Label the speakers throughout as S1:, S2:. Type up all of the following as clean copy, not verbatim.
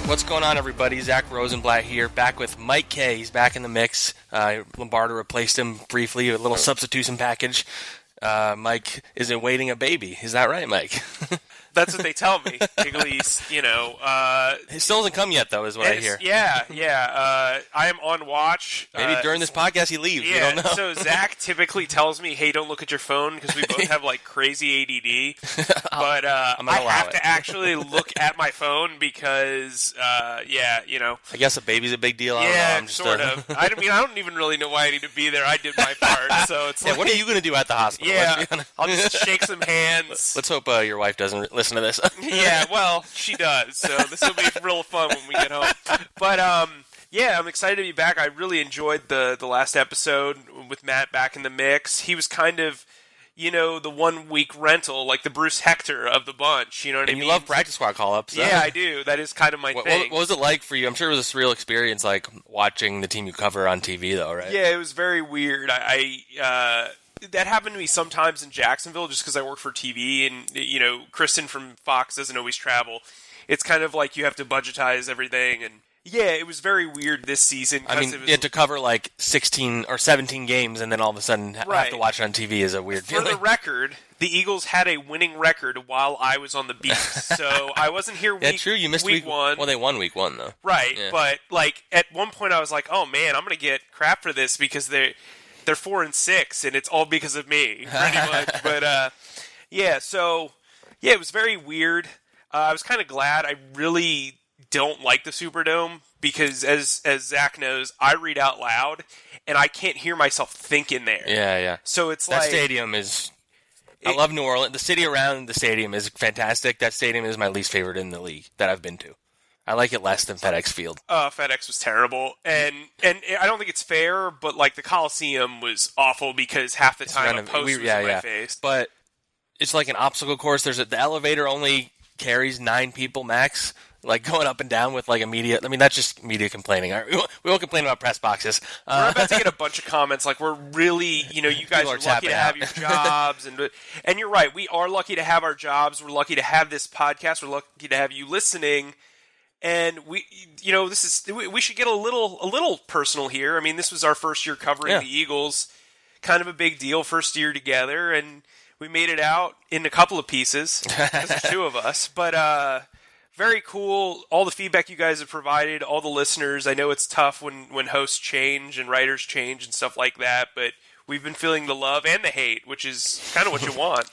S1: What's going on, everybody? Zack Rosenblatt here, back with Mike Kaye. He's back in the mix. Lombardo replaced him briefly, a little substitution package. Mike is awaiting a baby. Is that right, Mike?
S2: That's what they tell me. At least,
S1: It still hasn't come yet, though, is what I hear.
S2: Yeah. I am on watch.
S1: Maybe during this podcast he leaves.
S2: Yeah,
S1: we don't know.
S2: So Zack typically tells me, hey, don't look at your phone, because we both have, crazy ADD. But I have to actually look at my phone because, I
S1: guess a baby's a big deal.
S2: I don't know. Sort of. I don't even really know why I need to be there. I did my part, so it's
S1: what are you going to do at the hospital?
S2: Yeah, I'll just shake some hands.
S1: Let's hope your wife doesn't listen to this.
S2: Yeah, well, she does, so this will be real fun when we get home. But, I'm excited to be back. I really enjoyed the last episode with Matt back in the mix. He was kind of, the 1 week rental, like the Bruce Hector of the bunch, you know what I mean?
S1: And you love practice squad call-ups.
S2: Yeah, I do. That is kind of my thing.
S1: What was it like for you? I'm sure it was a surreal experience, watching the team you cover on TV, though, right?
S2: Yeah, it was very weird. That happened to me sometimes in Jacksonville just because I work for TV and, Kristen from Fox doesn't always travel. It's kind of like you have to budgetize everything. And yeah, it was very weird this season.
S1: You had to cover 16 or 17 games and then all of a sudden have to watch it on TV is a weird feeling.
S2: For the record, the Eagles had a winning record while I was on the beat. So I wasn't here
S1: You missed week 1. Well, they won week 1, though.
S2: Right.
S1: Yeah.
S2: But, at one point I was like, oh, man, I'm going to get crap for this because they're 4-6, and it's all because of me, pretty much. But, it was very weird. I was kind of glad. I really don't like the Superdome because, as Zach knows, I read out loud, and I can't hear myself think in there.
S1: Yeah.
S2: So it's
S1: that stadium is... I love New Orleans. The city around the stadium is fantastic. That stadium is my least favorite in the league that I've been to. I like it less than FedEx Field.
S2: FedEx was terrible, and I don't think it's fair, but the Coliseum was awful because half the time a post was in my face.
S1: But it's like an obstacle course. The elevator only carries 9 people max, going up and down with a media. I mean, that's just media complaining. We won't complain about press boxes.
S2: We're about to get a bunch of comments we're really, you guys are lucky to have your jobs, and you're right. We are lucky to have our jobs. We're lucky to have this podcast. We're lucky to have you listening. And we should get a little personal here. I mean, this was our first year covering the Eagles, kind of a big deal, first year together, and we made it out in a couple of pieces. There's 2 of us, but very cool. All the feedback you guys have provided, all the listeners. I know it's tough when hosts change and writers change and stuff like that, but we've been feeling the love and the hate, which is kind of what you want,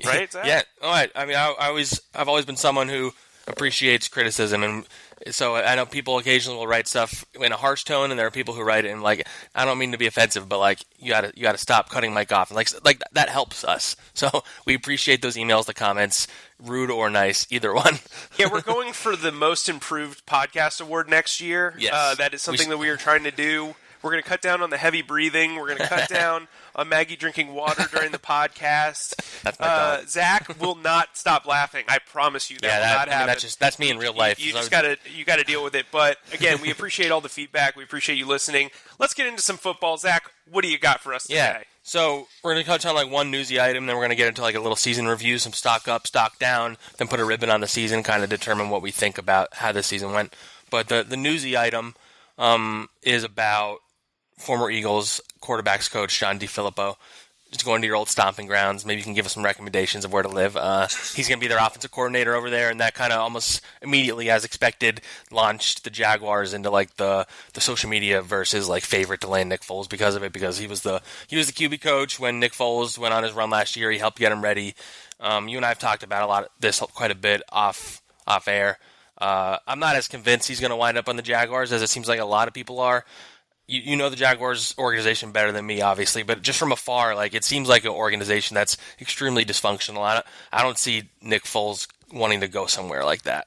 S2: right, Zach?
S1: Yeah. All right. I mean, I've always been someone who appreciates criticism, and so I know people occasionally will write stuff in a harsh tone, and there are people who write it in I don't mean to be offensive, but you gotta stop cutting Mike off, and that helps us. So we appreciate those emails, the comments, rude or nice, either one.
S2: Yeah, we're going for the most improved podcast award next year.
S1: Yes,
S2: that is something that we are trying to do. We're going to cut down on the heavy breathing. We're going to cut down on Maggie drinking water during the podcast.
S1: That's my dog.
S2: Zach will not stop laughing. I promise you that will not happen.
S1: That's me in real life.
S2: You just got to deal with it. But again, we appreciate all the feedback. We appreciate you listening. Let's get into some football. Zach, what do you got for us today?
S1: Yeah. So we're going to touch on one newsy item, then we're going to get into a little season review, some stock up, stock down, then put a ribbon on the season, kind of determine what we think about how the season went. But the newsy item is about former Eagles quarterbacks coach John DeFilippo. Just going to your old stomping grounds. Maybe you can give us some recommendations of where to live. He's going to be their offensive coordinator over there, and that kind of almost immediately, as expected, launched the Jaguars into the social media versus favorite to land Nick Foles because of it. Because he was the QB coach when Nick Foles went on his run last year. He helped get him ready. You and I have talked about this quite a bit off air. I'm not as convinced he's going to wind up on the Jaguars as it seems like a lot of people are. You know the Jaguars organization better than me, obviously, but just from afar, it seems like an organization that's extremely dysfunctional. I don't see Nick Foles wanting to go somewhere like that.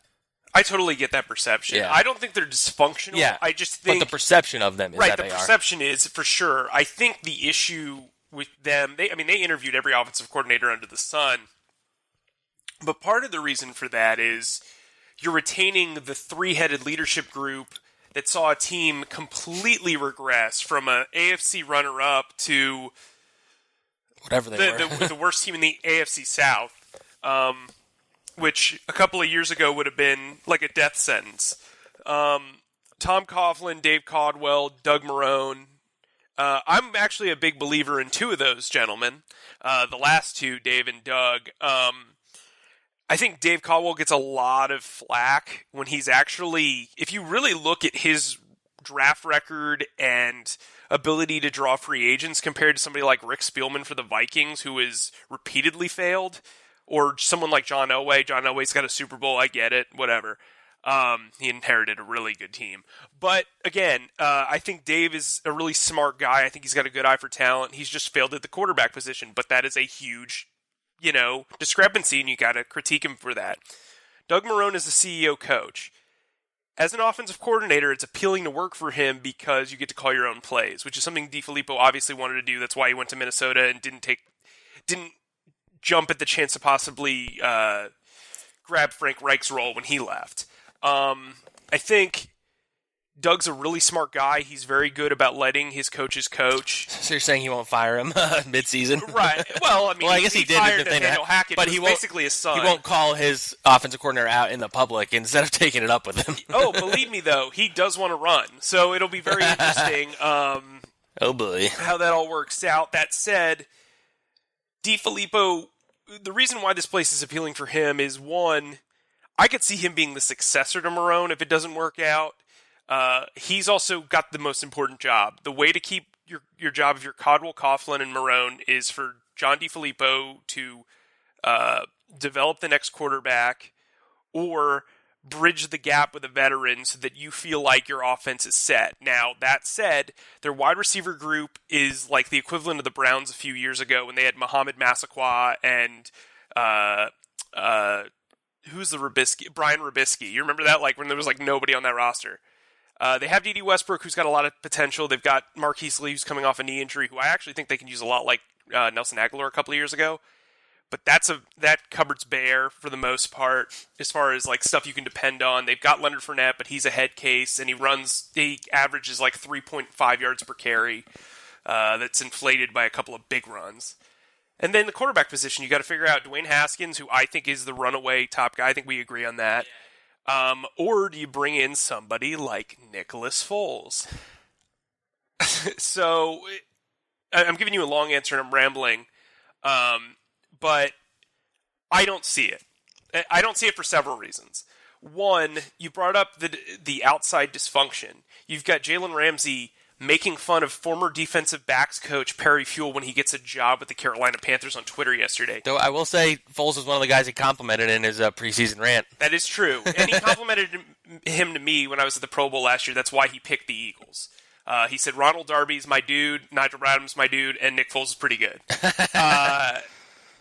S2: I totally get that perception.
S1: Yeah.
S2: I don't think they're dysfunctional.
S1: Yeah,
S2: I just think...
S1: But the perception of them is that they are.
S2: Right, the perception is, for sure. I think the issue with them... They interviewed every offensive coordinator under the sun. But part of the reason for that is you're retaining the three-headed leadership group that saw a team completely regress from an AFC runner-up to
S1: whatever they were.
S2: the worst team in the AFC South, which a couple of years ago would have been like a death sentence. Tom Coughlin, Dave Caldwell, Doug Marrone. I'm actually a big believer in two of those gentlemen. The last two, Dave and Doug. I think Dave Caldwell gets a lot of flack when he's actually, if you really look at his draft record and ability to draw free agents compared to somebody like Rick Spielman for the Vikings, who has repeatedly failed, or someone like John Elway. John Elway's got a Super Bowl, I get it, whatever. He inherited a really good team. But again, I think Dave is a really smart guy. I think he's got a good eye for talent. He's just failed at the quarterback position, but that is a huge, discrepancy, and you got to critique him for that. Doug Marrone is the CEO coach. As an offensive coordinator, it's appealing to work for him because you get to call your own plays, which is something DiFilippo obviously wanted to do. That's why he went to Minnesota and didn't jump at the chance to possibly grab Frank Reich's role when he left. I think Doug's a really smart guy. He's very good about letting his coaches coach.
S1: So you're saying he won't fire him mid-season?
S2: Right. Well, I mean,
S1: I guess he did
S2: fired Nathaniel Hackett, but he basically his son.
S1: He won't call his offensive coordinator out in the public instead of taking it up with him.
S2: Oh, believe me, though, he does want to run. So it'll be very interesting
S1: oh, boy,
S2: how that all works out. That said, DiFilippo, the reason why this place is appealing for him is, one, I could see him being the successor to Marrone if it doesn't work out. He's also got the most important job. The way to keep your job if you're Caldwell, Coughlin, and Marrone is for John DiFilippo to develop the next quarterback or bridge the gap with a veteran so that you feel like your offense is set. Now, that said, their wide receiver group is like the equivalent of the Browns a few years ago when they had Mohamed Massaquoi and who's the Robisky? Brian Robisky. You remember that? Like when there was like nobody on that roster. They have D.D. Westbrook, who's got a lot of potential. They've got Marquise Lee, who's coming off a knee injury, who I actually think they can use a lot like Nelson Aguilar a couple of years ago. But that cupboard's bare for the most part, as far as like stuff you can depend on. They've got Leonard Fournette, but he's a head case, and he averages like 3.5 yards per carry. That's inflated by a couple of big runs. And then the quarterback position, you got to figure out Dwayne Haskins, who I think is the runaway top guy. I think we agree on that. Or do you bring in somebody like Nicholas Foles? So I'm giving you a long answer and I'm rambling. But I don't see it. I don't see it for several reasons. One, you brought up the outside dysfunction. You've got Jalen Ramsey making fun of former defensive backs coach Perry Fuel when he gets a job with the Carolina Panthers on Twitter yesterday.
S1: Though I will say Foles was one of the guys he complimented in his preseason rant.
S2: That is true. And he complimented him to me when I was at the Pro Bowl last year. That's why he picked the Eagles. He said, Ronald Darby's my dude, Nigel Bradham's my dude, and Nick Foles is pretty good.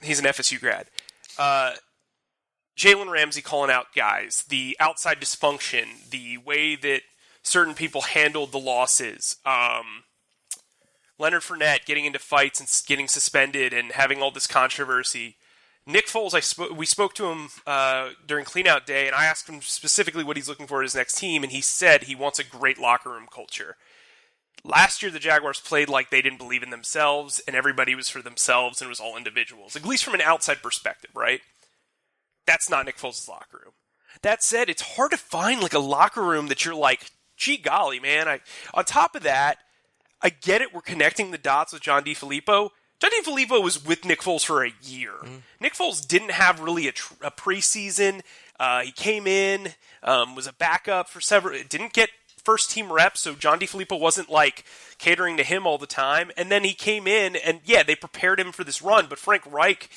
S2: He's an FSU grad. Jalen Ramsey calling out guys, the outside dysfunction, the way that certain people handled the losses. Leonard Fournette getting into fights and getting suspended and having all this controversy. Nick Foles, we spoke to him during cleanout day, and I asked him specifically what he's looking for in his next team, and he said he wants a great locker room culture. Last year, the Jaguars played like they didn't believe in themselves, and everybody was for themselves, and it was all individuals. At least from an outside perspective, right? That's not Nick Foles' locker room. That said, it's hard to find like a locker room that you're like, gee golly, man. On top of that, I get it. We're connecting the dots with John DiFilippo. John DiFilippo was with Nick Foles for a year. Mm. Nick Foles didn't have really a preseason. He came in, was a backup for several. Didn't get first-team reps, so John DiFilippo wasn't like catering to him all the time. And then he came in, and yeah, they prepared him for this run. But Frank Reich,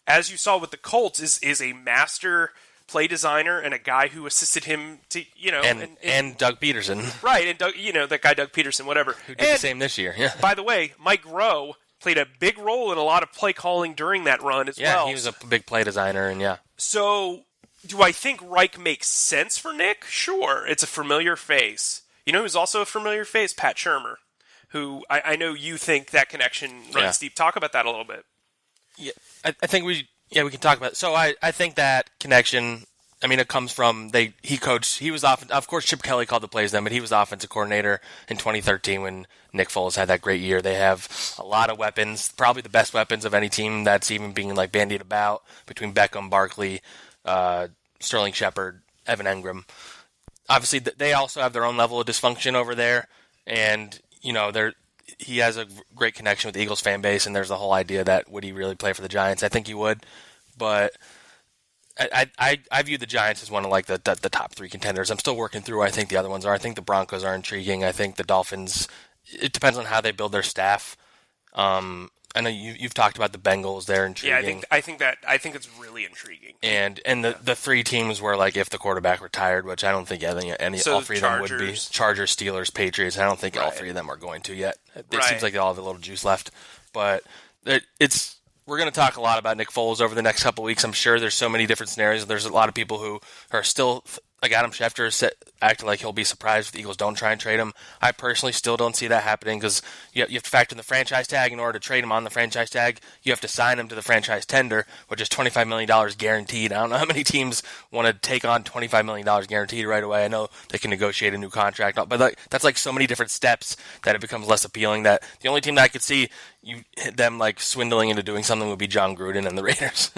S2: as you saw with the Colts, is a master play designer and a guy who assisted him to, and
S1: Doug Peterson.
S2: Right, and Doug, that guy Doug Peterson, whatever.
S1: Who did the same this year, yeah.
S2: By the way, Mike Rowe played a big role in a lot of play calling during that run as well.
S1: Yeah, he was a big play designer, and yeah.
S2: So, do I think Reich makes sense for Nick? Sure, it's a familiar face. You know who's also a familiar face? Pat Shermer, who I know you think that connection runs deep. Talk about that a little bit.
S1: Yeah, I think we can talk about it. So I think that connection, I mean, it comes from he coached. He was of course Chip Kelly called the plays then, but he was offensive coordinator in 2013 when Nick Foles had that great year. They have a lot of weapons, probably the best weapons of any team that's even being like bandied about between Beckham, Barkley, Sterling Shepard, Evan Engram. obviously they also have their own level of dysfunction over there, and he has a great connection with the Eagles fan base, and there's the whole idea that would he really play for the Giants? I think he would, but I view the Giants as one of like the top 3 contenders. I'm still working through who I think the other ones are. I think the Broncos are intriguing. I think the Dolphins. It depends on how they build their staff. I know you've talked about the Bengals. They're intriguing.
S2: Yeah, I think it's really intriguing.
S1: And the 3 teams were like if the quarterback retired, which I don't think all 3 of them would be. Chargers, Steelers, Patriots. I don't think all 3 of them are going to yet. It seems like they all have a little juice left. But we're going to talk a lot about Nick Foles over the next couple of weeks. I'm sure there's so many different scenarios. There's a lot of people who are still, like Adam Schefter, acting like he'll be surprised if the Eagles don't try and trade him. I personally still don't see that happening because you have to factor in the franchise tag. In order to trade him on the franchise tag, you have to sign him to the franchise tender, which is $25 million guaranteed. I don't know how many teams want to take on $25 million guaranteed right away. I know they can negotiate a new contract, but that's like so many different steps that it becomes less appealing. That the only team that I could see them like swindling into doing something would be John Gruden and the Raiders.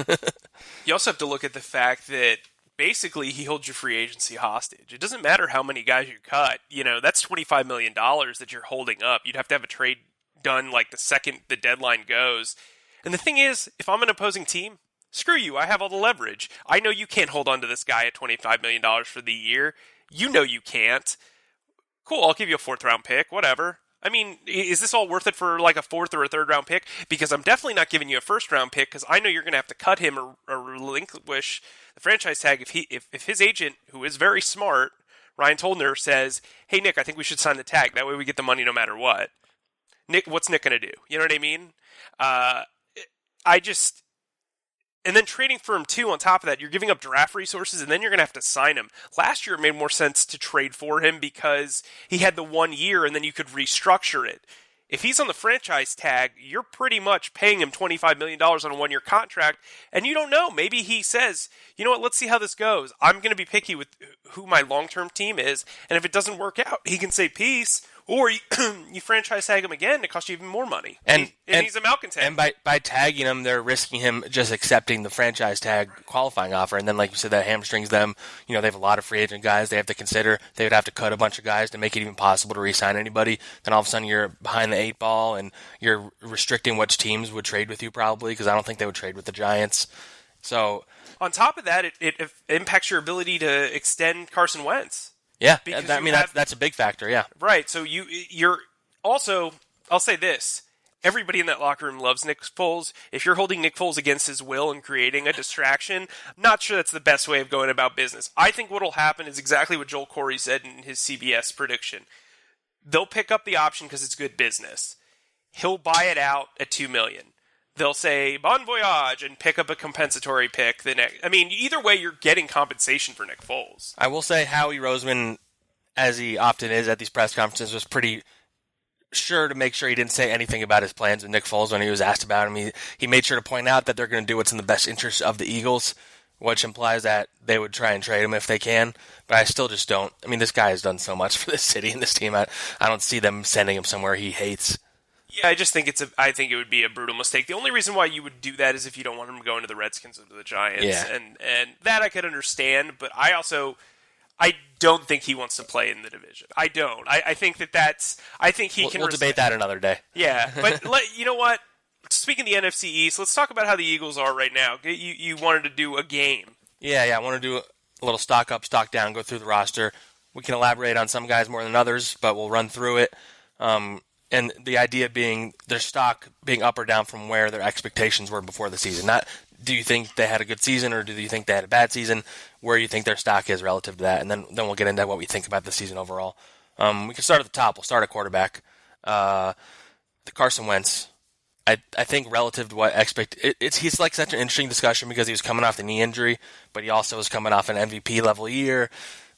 S2: You also have to look at the fact that basically he holds your free agency hostage. It doesn't matter how many guys you cut. That's $25 million that you're holding up. You'd have to have a trade done like the second the deadline goes. And the thing is, if I'm an opposing team, screw you. I have all the leverage. I know you can't hold on to this guy at $25 million for the year. You know you can't. Cool, I'll give you a 4th round pick, whatever. I mean, is this all worth it for like a 4th or a 3rd round pick? Because I'm definitely not giving you a 1st round pick because I know you're going to have to cut him or relinquish the franchise tag if his agent, who is very smart, Ryan Toldner, says, "Hey Nick, I think we should sign the tag. That way we get the money no matter what." What's Nick going to do? You know what I mean? And then trading for him too. On top of that, you're giving up draft resources, and then you're going to have to sign him. Last year, it made more sense to trade for him because he had the 1 year, and then you could restructure it. If he's on the franchise tag, you're pretty much paying him $25 million on a 1-year contract, and you don't know. Maybe he says, "You know what? Let's see how this goes. I'm going to be picky with who my long-term team is, and if it doesn't work out, he can say peace." Or you franchise tag him again, it costs you even more money. And he's a malcontent.
S1: And by tagging him, they're risking him just accepting the franchise tag qualifying offer. And then, like you said, that hamstrings them. They have a lot of free agent guys they have to consider. They would have to cut a bunch of guys to make it even possible to re-sign anybody. Then all of a sudden you're behind the 8 ball, and you're restricting which teams would trade with you probably, because I don't think they would trade with the Giants. So
S2: on top of that, it impacts your ability to extend Carson Wentz.
S1: Yeah, that's a big factor, yeah.
S2: Right, so you're also, I'll say this, everybody in that locker room loves Nick Foles. If you're holding Nick Foles against his will and creating a distraction, I'm not sure that's the best way of going about business. I think what will happen is exactly what Joel Corey said in his CBS prediction. They'll pick up the option because it's good business. He'll buy it out at $2 million. They'll say, bon voyage, and pick up a compensatory pick. Either way, you're getting compensation for Nick Foles.
S1: I will say Howie Roseman, as he often is at these press conferences, was pretty sure to make sure he didn't say anything about his plans with Nick Foles when he was asked about him. He made sure to point out that they're going to do what's in the best interest of the Eagles, which implies that they would try and trade him if they can. But I still just don't. This guy has done so much for this city and this team. I don't see them sending him somewhere he hates.
S2: Yeah, I just think I think it would be a brutal mistake. The only reason why you would do that is if you don't want him to go into the Redskins or the Giants.
S1: Yeah.
S2: And that I could understand, but I don't think he wants to play in the division. I don't. I think I think he can...
S1: We'll debate that another day.
S2: Yeah, but you know what? Speaking of the NFC East, let's talk about how the Eagles are right now. You wanted to do a game.
S1: Yeah, I want to do a little stock up, stock down, go through the roster. We can elaborate on some guys more than others, but we'll run through it. And the idea being their stock being up or down from where their expectations were before the season. Not do you think they had a good season or do you think they had a bad season, where you think their stock is relative to that. And then we'll get into what we think about the season overall. We can start at the top. We'll start at quarterback. The Carson Wentz. I think relative to what he's like such an interesting discussion because he was coming off the knee injury, but he also was coming off an MVP level year.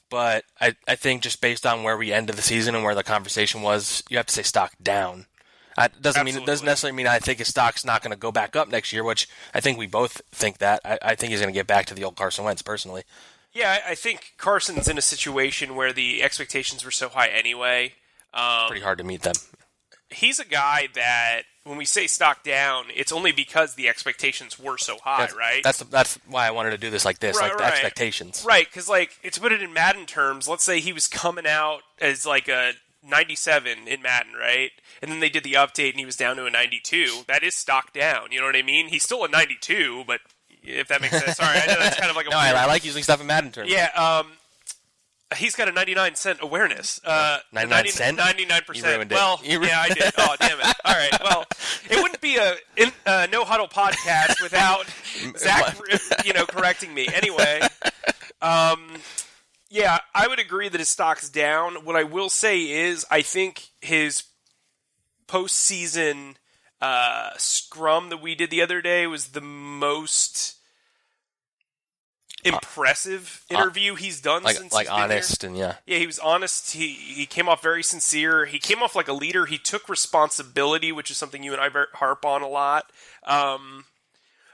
S1: But I think just based on where we ended the season and where the conversation was, you have to say stock down. It doesn't necessarily mean I think his stock's not going to go back up next year, which I think we both think that. I think he's going to get back to the old Carson Wentz, personally.
S2: Yeah, I think Carson's in a situation where the expectations were so high anyway.
S1: Pretty hard to meet them.
S2: he's a guy that when we say stock down, it's only because the expectations were so high, right?
S1: That's why I wanted to do this like this, the expectations.
S2: Right, because to put it in Madden terms, let's say he was coming out as like a 97 in Madden, right? And then they did the update and he was down to a 92. That is stock down, you know what I mean? He's still a 92, but if that makes sense. Sorry, I know that's kind of like a...
S1: No, I like using stuff in Madden terms.
S2: Yeah, he's got a 99% awareness.
S1: 99 cent?
S2: 99%.
S1: You ruined it.
S2: Well, yeah, I did. Oh, damn it. All right, well, it wouldn't be a no-huddle podcast without Zack, correcting me. Anyway, yeah, I would agree that his stock's down. What I will say is I think his postseason scrum that we did the other day was the most impressive interview he's done since he's been
S1: honest
S2: here.
S1: And yeah,
S2: he was honest. He came off very sincere. He came off like a leader. He took responsibility, which is something you and I harp on a lot.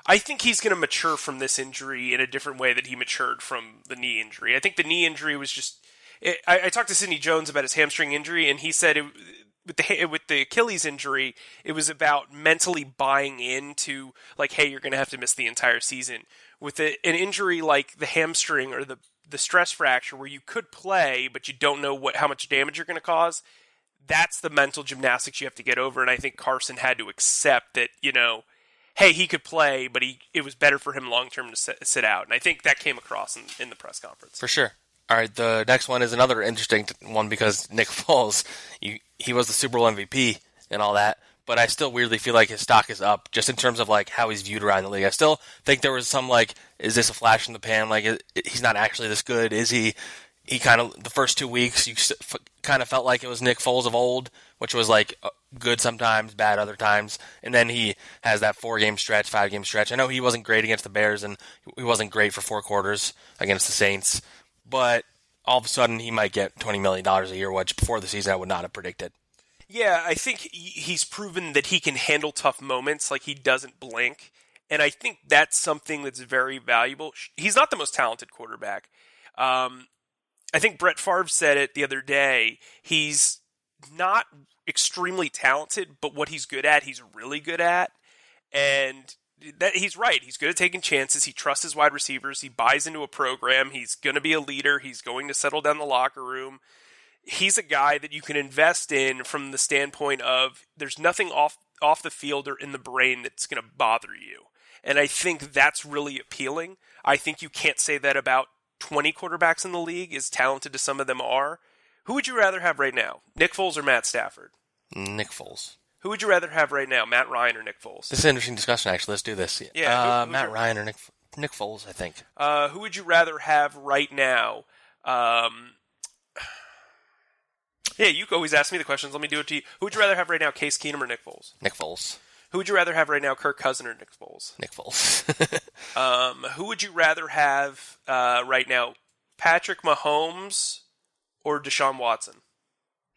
S2: I think he's going to mature from this injury in a different way that he matured from the knee injury. I think the knee injury was just... I talked to Sidney Jones about his hamstring injury, and he said with the Achilles injury, it was about mentally buying into, like, hey, you're going to have to miss the entire season. With an injury like the hamstring or the stress fracture where you could play, but you don't know how much damage you're going to cause, that's the mental gymnastics you have to get over, and I think Carson had to accept that, hey, he could play, but it was better for him long-term to sit out. And I think that came across in the press conference.
S1: For sure. All right, the next one is another interesting one because Nick Foles, he was the Super Bowl MVP and all that, but I still weirdly feel like his stock is up just in terms of like how he's viewed around the league. I still think there was some like, is this a flash in the pan? Like, he's not actually this good. Is he? He kind of, the first 2 weeks, you kind of felt like it was Nick Foles of old, which was like good sometimes, bad other times. And then he has that 5-game stretch. I know he wasn't great against the Bears, and he wasn't great for 4 quarters against the Saints. But all of a sudden, he might get $20 million a year, which before the season I would not have predicted.
S2: Yeah, I think he's proven that he can handle tough moments, like he doesn't blink. And I think that's something that's very valuable. He's not the most talented quarterback. I think Brett Favre said it the other day. He's not extremely talented, but what he's good at, he's really good at. And he's right. He's good at taking chances. He trusts his wide receivers. He buys into a program. He's going to be a leader. He's going to settle down the locker room. He's a guy that you can invest in from the standpoint of there's nothing off the field or in the brain that's going to bother you. And I think that's really appealing. I think you can't say that about 20 quarterbacks in the league, as talented as some of them are. Who would you rather have right now? Nick Foles or Matt Stafford?
S1: Nick Foles.
S2: Who would you rather have right now? Matt Ryan or Nick Foles?
S1: This is an interesting discussion, actually. Let's do this.
S2: Yeah.
S1: Matt Ryan or Nick Foles, I think.
S2: Who would you rather have right now? Yeah, you always ask me the questions. Let me do it to you. Who would you rather have right now, Case Keenum or Nick Foles?
S1: Nick Foles.
S2: Who would you rather have right now, Kirk Cousins or Nick Foles?
S1: Nick Foles.
S2: Who would you rather have right now, Patrick Mahomes or Deshaun Watson?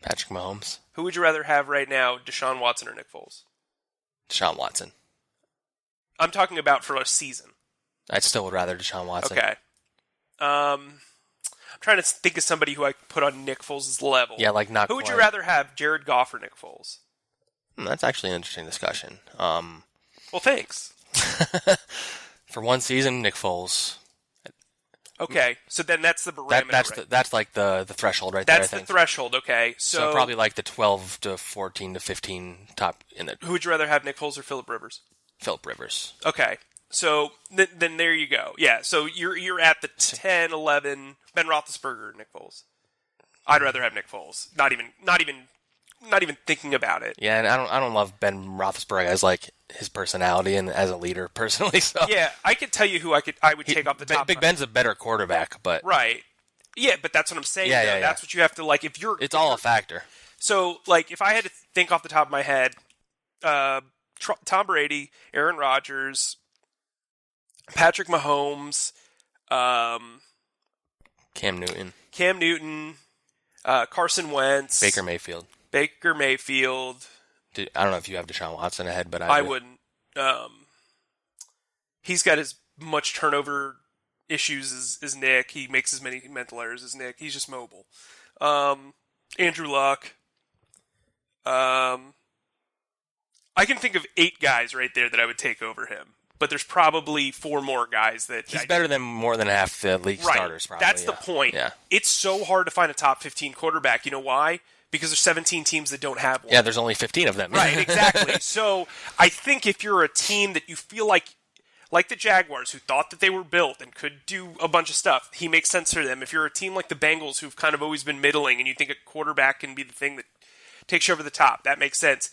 S1: Patrick Mahomes.
S2: Who would you rather have right now, Deshaun Watson or Nick Foles?
S1: Deshaun Watson.
S2: I'm talking about for a season.
S1: I still would rather Deshaun Watson.
S2: Okay. I'm trying to think of somebody who I could put on Nick Foles' level.
S1: Yeah, like not
S2: Who would
S1: quite.
S2: you rather have, Jared Goff or Nick Foles?
S1: That's actually an interesting discussion.
S2: Well, thanks.
S1: For one season, Nick Foles.
S2: Okay, so then that's the parameter.
S1: That's like the threshold right there, I think.
S2: That's the threshold, okay. So
S1: probably like the 12 to 14 to 15 top in the...
S2: Who would you rather have, Nick Foles or Phillip Rivers?
S1: Phillip Rivers.
S2: Okay, so then there you go. Yeah, so you're at the 10, 11, Ben Roethlisberger or Nick Foles. I'd rather have Nick Foles. Not even thinking about it.
S1: Yeah, and I don't love Ben Roethlisberger as like his personality and as a leader personally. So
S2: yeah, I could tell you who I would take off the top.
S1: Big Ben's a better quarterback, but
S2: right. Yeah, but that's what I'm saying.
S1: Yeah.
S2: That's what you have to like. It's
S1: all a factor.
S2: So like, if I had to think off the top of my head, Tom Brady, Aaron Rodgers, Patrick Mahomes,
S1: Cam Newton,
S2: Carson Wentz,
S1: Baker Mayfield.
S2: I
S1: don't know if you have Deshaun Watson ahead, but
S2: I wouldn't. He's got as much turnover issues as Nick. He makes as many mental errors as Nick. He's just mobile. Andrew Luck. I can think of 8 guys right there that I would take over him. But there's probably 4 more guys that...
S1: He's better than more than half the league starters, probably.
S2: That's the point.
S1: Yeah.
S2: It's so hard to find a top 15 quarterback. You know why? Because there's 17 teams that don't have one.
S1: Yeah, there's only 15 of them.
S2: Right, exactly. So I think if you're a team that you feel like the Jaguars, who thought that they were built and could do a bunch of stuff, he makes sense for them. If you're a team like the Bengals, who've kind of always been middling, and you think a quarterback can be the thing that takes you over the top, that makes sense.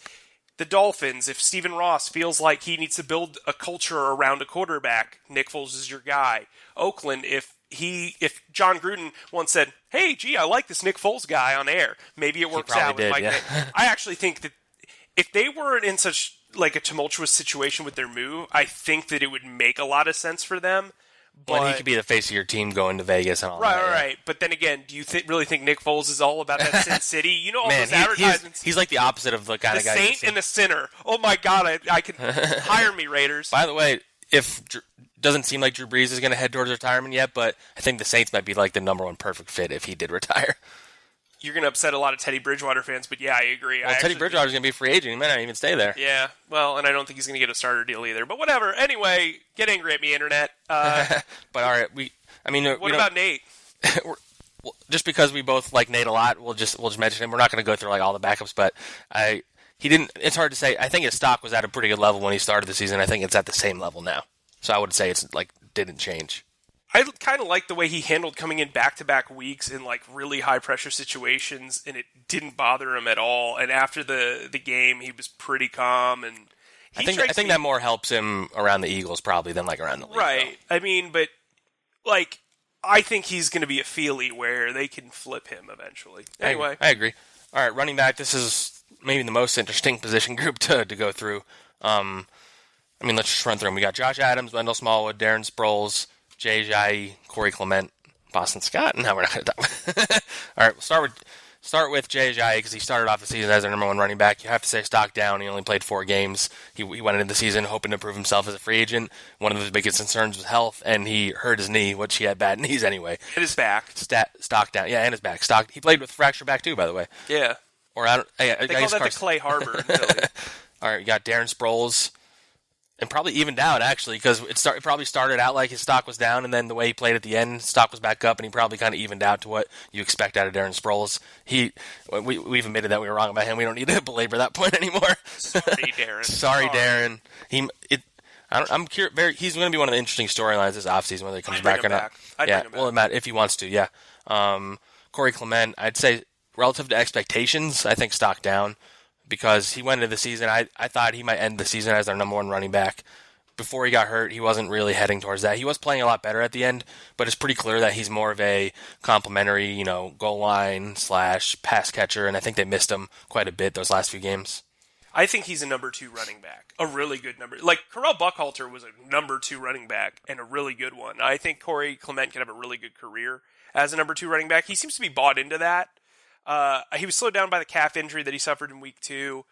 S2: The Dolphins, if Stephen Ross feels like he needs to build a culture around a quarterback, Nick Foles is your guy. Oakland, if John Gruden once said, "Hey, gee, I like this Nick Foles guy on air," maybe it works out with Mike. Yeah. I actually think that if they weren't in such like a tumultuous situation with their move, I think that it would make a lot of sense for them.
S1: But he could be the face of your team going to Vegas and all that.
S2: Right. But then again, do you really think Nick Foles is all about that Sin City? You know all those advertisements?
S1: He's like the opposite of the kind of guy.
S2: The saint and the sinner. Oh my God, I can hire me, Raiders.
S1: By the way, doesn't seem like Drew Brees is going to head towards retirement yet, but I think the Saints might be like the number one perfect fit if he did retire.
S2: You're going to upset a lot of Teddy Bridgewater fans, but yeah, I agree.
S1: Well, Teddy Bridgewater's going to be a free agent. He might not even stay there.
S2: Yeah, well, and I don't think he's going to get a starter deal either. But whatever. Anyway, get angry at me, Internet.
S1: But all right, what
S2: about Nate?
S1: Just because we both like Nate a lot, we'll just mention him. We're not going to go through like all the backups, but he didn't. It's hard to say. I think his stock was at a pretty good level when he started the season. I think it's at the same level now. So I would say it's like didn't change.
S2: I kind of like the way he handled coming in back-to-back weeks in like really high-pressure situations, and it didn't bother him at all. And after the game, he was pretty calm. And
S1: I think that more helps him around the Eagles probably than like around the league.
S2: Right.
S1: Though.
S2: I mean, but like I think he's going to be a feely where they can flip him eventually. Anyway,
S1: I agree. All right, running back. This is maybe the most interesting position group to go through. Let's just run through them. We got Josh Adams, Wendell Smallwood, Darren Sproles, Jay Ajayi, Corey Clement, Boston Scott. No, we're not going to talk. All right, we'll start with Jay Ajayi because he started off the season as our number one running back. You have to say stock down. He only played 4 games. He went into the season hoping to prove himself as a free agent. One of his biggest concerns was health, and he hurt his knee, which he had bad knees anyway.
S2: And his back.
S1: Stock down. Yeah, and his back. He played with fractured back too, by the way.
S2: Yeah.
S1: Or I don't.
S2: They call that the Clay Harbor in Philly.
S1: All right, you got Darren Sproles. And probably evened out, actually, because it probably started out like his stock was down, and then the way he played at the end, stock was back up, and he probably kind of evened out to what you expect out of Darren Sproles. We've admitted that we were wrong about him. We don't need to belabor that point anymore.
S2: Sorry, Darren.
S1: Sorry, Darren. I'm curious. He's going to be one of the interesting storylines this offseason, whether he comes back or not. Matt, if he wants to, yeah. Corey Clement, I'd say relative to expectations, I think stock down. Because he went into the season, I thought he might end the season as our number one running back. Before he got hurt, he wasn't really heading towards that. He was playing a lot better at the end, but it's pretty clear that he's more of a complimentary, goal line / pass catcher, and I think they missed him quite a bit those last few games.
S2: I think he's a number 2 running back, a really good number. Like, Corral Buckhalter was a number 2 running back and a really good one. I think Corey Clement could have a really good career as a number 2 running back. He seems to be bought into that. He was slowed down by the calf injury that he suffered in week 2.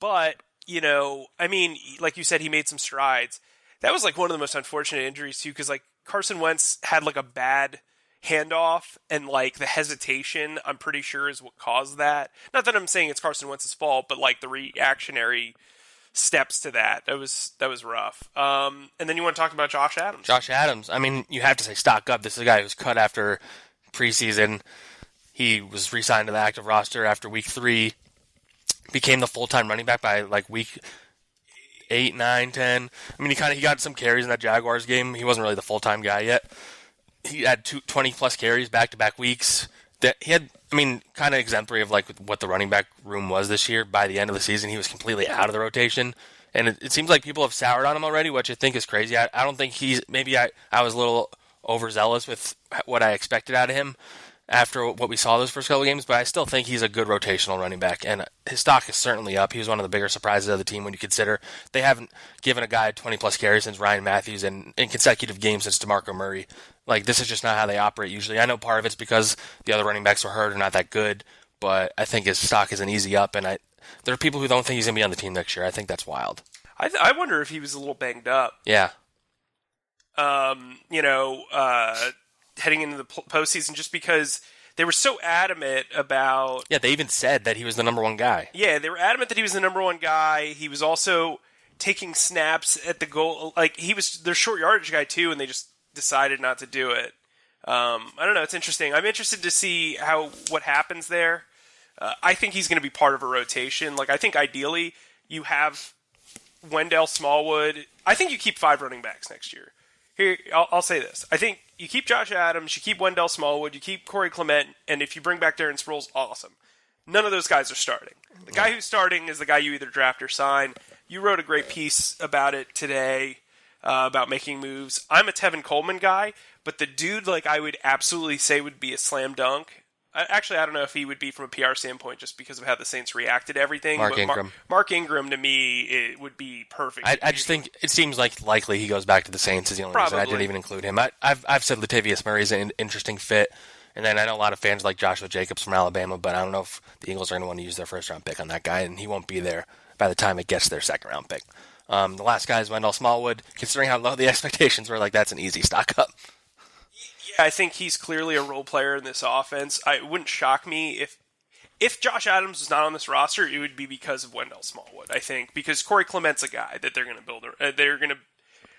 S2: But, like you said, he made some strides. That was like one of the most unfortunate injuries too, because like Carson Wentz had like a bad handoff and like the hesitation, I'm pretty sure is what caused that. Not that I'm saying it's Carson Wentz's fault, but like the reactionary steps to that. That was rough. And then you want to talk about Josh Adams.
S1: Josh Adams. You have to say stock up. This is a guy who was cut after preseason. He was re-signed to the active roster after week 3, became the full-time running back by like week 8, 9, 10. He got some carries in that Jaguars game. He wasn't really the full-time guy yet. He had 20-plus carries back-to-back weeks. He had, kind of exemplary of like what the running back room was this year. By the end of the season, he was completely out of the rotation. And it seems like people have soured on him already, which I think is crazy. I don't think I was a little overzealous with what I expected out of him after what we saw those first couple of games, but I still think he's a good rotational running back, and his stock is certainly up. He was one of the bigger surprises of the team when you consider they haven't given a guy 20-plus carries since Ryan Matthews and in consecutive games since DeMarco Murray. Like, this is just not how they operate usually. I know part of it's because the other running backs were hurt or not that good, but I think his stock is an easy up, and there are people who don't think he's going to be on the team next year. I think that's wild.
S2: I wonder if he was a little banged up.
S1: Yeah.
S2: Heading into the postseason, just because they were so adamant about...
S1: Yeah, they even said that he was the number one guy.
S2: Yeah, they were adamant that he was the number one guy. He was also taking snaps at the goal. Like, he was their short yardage guy, too, and they just decided not to do it. I don't know. It's interesting. I'm interested to see what happens there. I think he's going to be part of a rotation. Like, I think ideally you have Wendell Smallwood. I think you keep 5 running backs next year. Here, I'll say this. I think you keep Josh Adams, you keep Wendell Smallwood, you keep Corey Clemente, and if you bring back Darren Sproles, awesome. None of those guys are starting. The guy who's starting is the guy you either draft or sign. You wrote a great piece about it today, about making moves. I'm a Tevin Coleman guy, but the dude, like, I would absolutely say would be a slam dunk. Actually, I don't know if he would be from a PR standpoint just because of how the Saints reacted to everything.
S1: Mark Ingram.
S2: Mark Ingram, to me, it would be perfect.
S1: I just think it seems like likely he goes back to the Saints is the only reason I didn't even include him. I've said Latavius Murray's an interesting fit, and then I know a lot of fans like Joshua Jacobs from Alabama, but I don't know if the Eagles are going to want to use their first-round pick on that guy, and he won't be there by the time it gets their second-round pick. The last guy is Wendell Smallwood. Considering how low the expectations were, like, that's an easy stock up.
S2: I think he's clearly a role player in this offense. It wouldn't shock me if Josh Adams was not on this roster. It would be because of Wendell Smallwood. I think because Corey Clemente's a guy that they're going to build. They're going to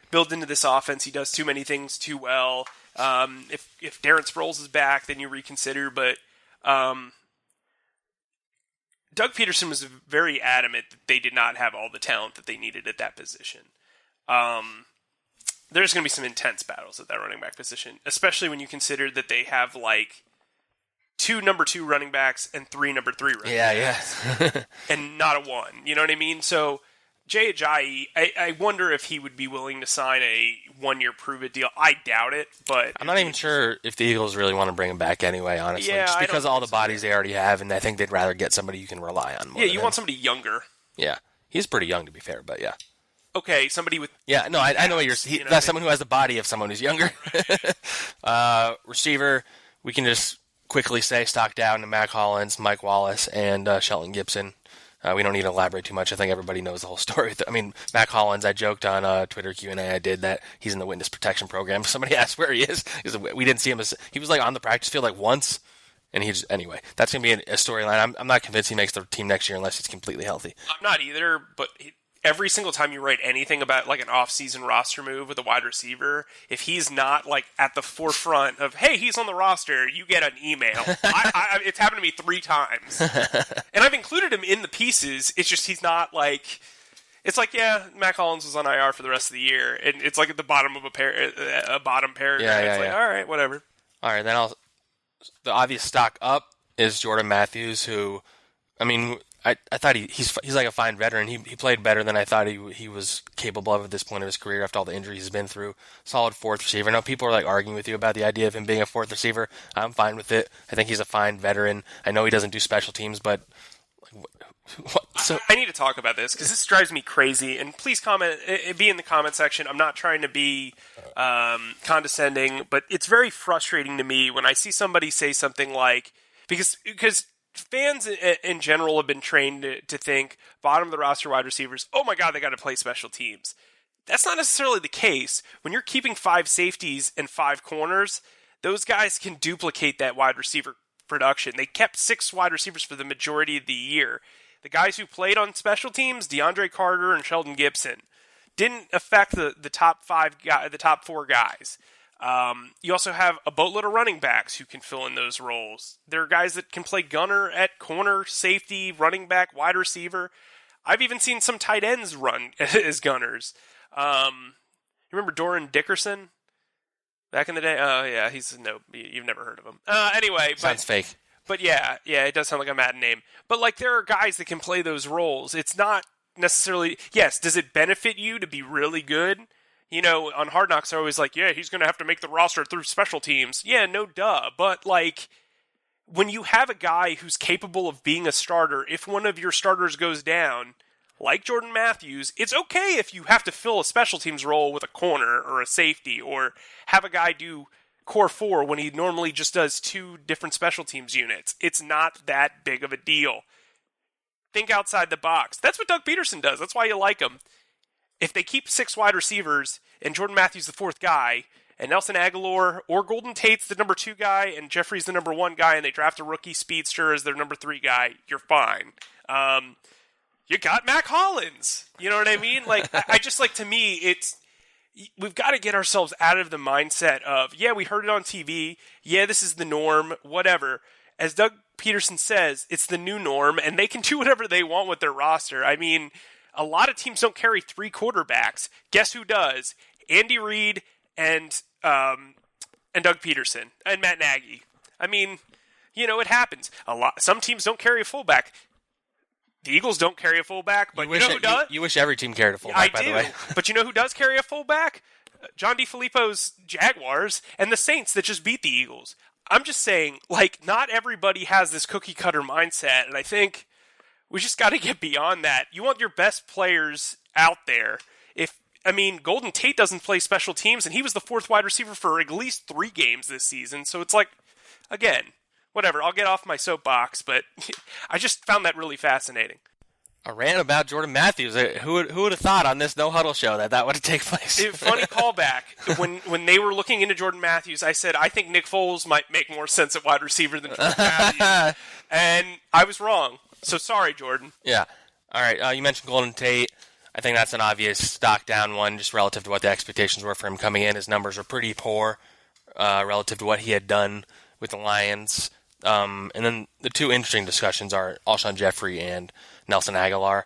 S2: build into this offense. He does too many things too well. If Darren Sproles is back, then you reconsider. But Doug Peterson was very adamant that they did not have all the talent that they needed at that position. There's going to be some intense battles at that running back position, especially when you consider that they have, like, 2 number 2 running backs and 3 number 3 running backs.
S1: Yeah.
S2: And not a 1. You know what I mean? So, Jay Ajayi, I wonder if he would be willing to sign a 1-year prove-it deal. I doubt it, but...
S1: I'm not even sure if the Eagles really want to bring him back anyway, honestly.
S2: Yeah,
S1: just because of all the bodies they already have, and I think they'd rather get somebody you can rely on more.
S2: Yeah, you want somebody younger.
S1: Yeah. He's pretty young, to be fair, but yeah.
S2: Okay, somebody with...
S1: Yeah, no, I know what you're... That's someone who has the body of someone who's younger. Receiver, we can just quickly say stock down to Mac Hollins, Mike Wallace, and Shelton Gibson. We don't need to elaborate too much. I think everybody knows the whole story. I mean, Mac Hollins, I joked on Twitter Q&A I did that he's in the witness protection program. Somebody asked where he is. We didn't see him. He was like on the practice field like once. And anyway, that's going to be a storyline. I'm not convinced he makes the team next year unless he's completely healthy.
S2: I'm not either, but... Every single time you write anything about like an off-season roster move with a wide receiver, if he's not like at the forefront of, hey, he's on the roster, you get an email. It's happened to me 3 times. And I've included him in the pieces. It's just he's not like... It's like, yeah, Mac Hollins was on IR for the rest of the year. And it's like at the bottom of a bottom paragraph. It's like, all right, whatever.
S1: All right, then the obvious stock up is Jordan Matthews, who, I mean... I thought he's like a fine veteran. He played better than I thought he was capable of at this point of his career after all the injuries he's been through. Solid 4th receiver. I know people are like arguing with you about the idea of him being a 4th receiver. I'm fine with it. I think he's a fine veteran. I know he doesn't do special teams, but what? So
S2: I need to talk about this because this drives me crazy. And please comment, be in the comment section. I'm not trying to be condescending, but it's very frustrating to me when I see somebody say something like because fans in general have been trained to think bottom of the roster wide receivers, oh my God, they got to play special teams. That's not necessarily the case. When you're keeping 5 safeties and 5 corners, those guys can duplicate that wide receiver production. They kept 6 wide receivers for the majority of the year. The guys who played on special teams, DeAndre Carter and Sheldon Gibson, didn't affect the top 4 guys. You also have a boatload of running backs who can fill in those roles. There are guys that can play gunner at corner, safety, running back, wide receiver. I've even seen some tight ends run as gunners. Remember Doran Dickerson back in the day? Oh, yeah, you've never heard of him. Anyway.
S1: Sounds fake.
S2: But yeah, it does sound like a Madden name. But like there are guys that can play those roles. It's not necessarily... Yes, does it benefit you to be really good? You know, on Hard Knocks, they're always like, yeah, he's going to have to make the roster through special teams. Yeah, no duh. But, like, when you have a guy who's capable of being a starter, if one of your starters goes down, like Jordan Matthews, it's okay if you have to fill a special teams role with a corner or a safety or have a guy do core 4 when he normally just does 2 different special teams units. It's not that big of a deal. Think outside the box. That's what Doug Peterson does. That's why you like him. If they keep 6 wide receivers and Jordan Matthews the 4th guy, and Nelson Aguilar or Golden Tate's the number 2 guy and Jeffrey's the number 1 guy and they draft a rookie speedster as their number 3 guy, you're fine. You got Mac Hollins. You know what I mean? Like, I just, like, to me, we've got to get ourselves out of the mindset of, yeah, we heard it on TV. Yeah, this is the norm, whatever. As Doug Peterson says, it's the new norm, and they can do whatever they want with their roster. I mean, a lot of teams don't carry 3 quarterbacks. Guess who does? Andy Reid and Doug Peterson and Matt Nagy. I mean, you know, it happens. Some teams don't carry a fullback. The Eagles don't carry a fullback, but you know who does?
S1: You wish every team carried a fullback, by the way.
S2: But you know who does carry a fullback? John DeFilippo's Jaguars and the Saints that just beat the Eagles. I'm just saying, like, not everybody has this cookie-cutter mindset, and I think we just got to get beyond that. You want your best players out there. Golden Tate doesn't play special teams, and he was the 4th wide receiver for at least 3 games this season. So it's like, again, whatever. I'll get off my soapbox, but I just found that really fascinating.
S1: A rant about Jordan Matthews. Who would have thought on this no-huddle show that would take place?
S2: Funny callback. When they were looking into Jordan Matthews, I said, I think Nick Foles might make more sense at wide receiver than Jordan Matthews. And I was wrong. So sorry, Jordan.
S1: Yeah. All right. You mentioned Golden Tate. I think that's an obvious stock down one, just relative to what the expectations were for him coming in. His numbers were pretty poor relative to what he had done with the Lions. And then the 2 interesting discussions are Alshon Jeffrey and Nelson Aguilar.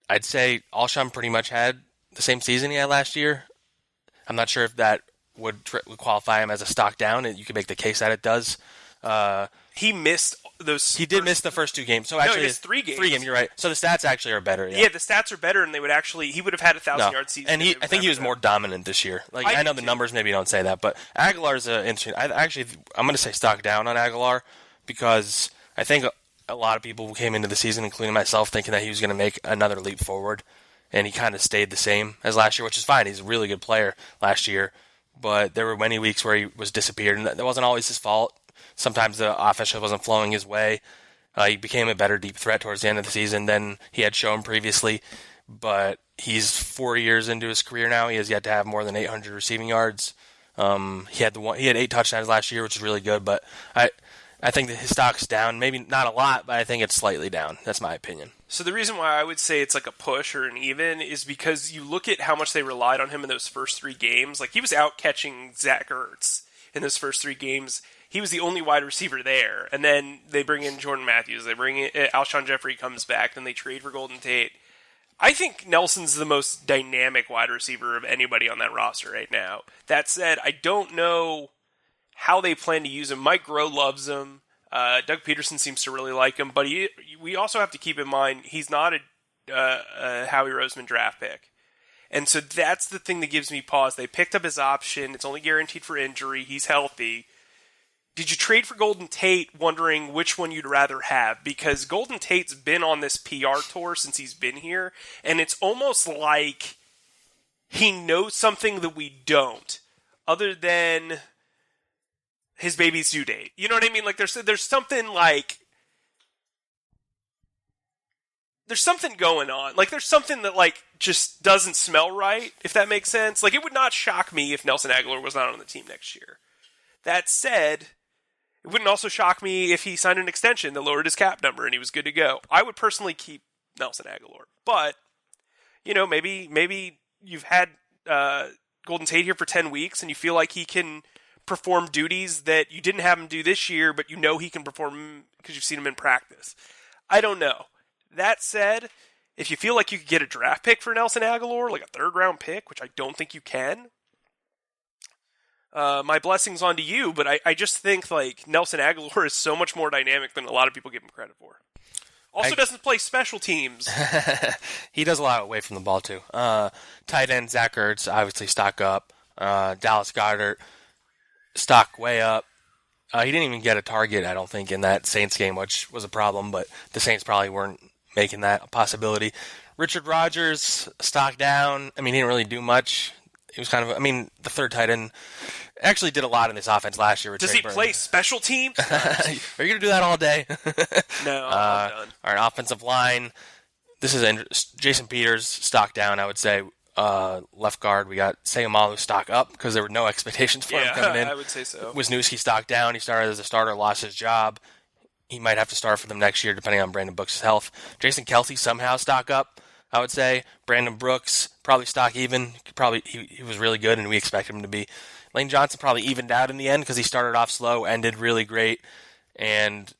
S1: I'd say Alshon pretty much had the same season he had last year. I'm not sure if that would qualify him as a stock down. You could make the case that it does.
S2: He missed those.
S1: He did miss the first 2 games. So actually,
S2: he missed 3 games.
S1: 3 games. You're right. So the stats actually are better.
S2: Yeah, the stats are better, and he would have had a 1,000-yard season.
S1: And I think he was more dominant this year. Like I know the numbers maybe don't say that, but Aguilar's interesting. I'm going to say stock down on Aguilar because I think a lot of people came into the season, including myself, thinking that he was going to make another leap forward, and he kind of stayed the same as last year, which is fine. He's a really good player last year, but there were many weeks where he was disappeared, and that wasn't always his fault. Sometimes the offense wasn't flowing his way. He became a better deep threat towards the end of the season than he had shown previously, but he's 4 years into his career now. He has yet to have more than 800 receiving yards. He had 8 touchdowns last year, which is really good, but I think that his stock's down. Maybe not a lot, but I think it's slightly down. That's my opinion.
S2: So the reason why I would say it's like a push or an even is because you look at how much they relied on him in those first 3 games. Like, he was out catching Zack in those first 3 games. He was the only wide receiver there. And then they bring in Jordan Matthews. They bring in Alshon Jeffrey comes back. Then they trade for Golden Tate. I think Nelson's the most dynamic wide receiver of anybody on that roster right now. That said, I don't know how they plan to use him. Mike Groh loves him. Doug Peterson seems to really like him. But we also have to keep in mind he's not a Howie Roseman draft pick. And so that's the thing that gives me pause. They picked up his option. It's only guaranteed for injury. He's healthy. Did you trade for Golden Tate wondering which one you'd rather have? Because Golden Tate's been on this PR tour since he's been here, and it's almost like he knows something that we don't, other than his baby's due date. You know what I mean? Like, there's something like... There's something going on. Like, there's something that, like, just doesn't smell right, if that makes sense. Like, it would not shock me if Nelson Aguilar was not on the team next year. That said, it wouldn't also shock me if he signed an extension that lowered his cap number and he was good to go. I would personally keep Nelson Aguilar. But, you know, maybe you've had Golden Tate here for 10 weeks and you feel like he can perform duties that you didn't have him do this year, but you know he can perform because you've seen him in practice. I don't know. That said, if you feel like you could get a draft pick for Nelson Aguilar, like a 3rd-round pick, which I don't think you can, my blessings onto you, but I just think like Nelson Aguilar is so much more dynamic than a lot of people give him credit for. Also doesn't play special teams.
S1: He does a lot away from the ball, too. Tight end Zach Ertz, obviously stock up. Dallas Goedert, stock way up. He didn't even get a target, I don't think, in that Saints game, which was a problem, but the Saints probably weren't making that a possibility. Richard Rodgers, stock down. I mean, he didn't really do much. He was kind of, the 3rd tight end actually did a lot in this offense last year.
S2: Does he play special teams?
S1: Are you going to do that all day?
S2: No, I'm done.
S1: All right, offensive line. This is Jason Peters, stock down, I would say. left guard, we got Seumalo stock up because there were no expectations for him coming in.
S2: I would say so.
S1: Wisniewski stock down. He started as a starter, lost his job. He might have to start for them next year, depending on Brandon Brooks' health. Jason Kelce somehow stock up, I would say. Brandon Brooks probably stock even. He was really good, and we expect him to be. Lane Johnson probably evened out in the end because he started off slow, ended really great, and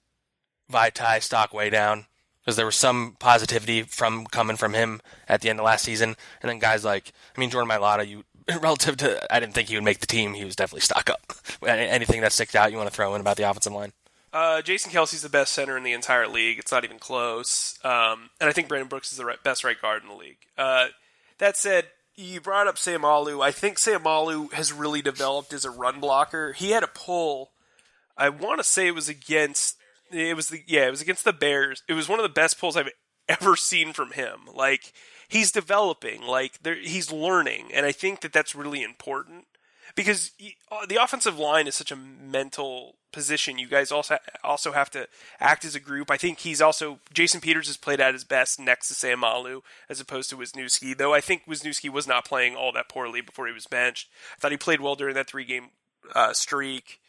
S1: Vaitai stock way down because there was some positivity coming from him at the end of last season. And then guys like, Jordan Mailata, relative to, I didn't think he would make the team. He was definitely stock up. Anything that sticks out you want to throw in about the offensive line?
S2: Jason Kelce's the best center in the entire league. It's not even close. And I think Brandon Brooks is the best right guard in the league. That said, you brought up Seumalo. I think Seumalo has really developed as a run blocker. He had a pull. I want to say it was against the Bears. It was one of the best pulls I've ever seen from him. Like, he's developing. Like, he's learning. And I think that that's really important. Because the offensive line is such a mental position. You guys also have to act as a group. I think Jason Peters has played at his best next to Seumalo as opposed to Wisniewski, though I think Wisniewski was not playing all that poorly before he was benched. I thought he played well during that 3-game streak.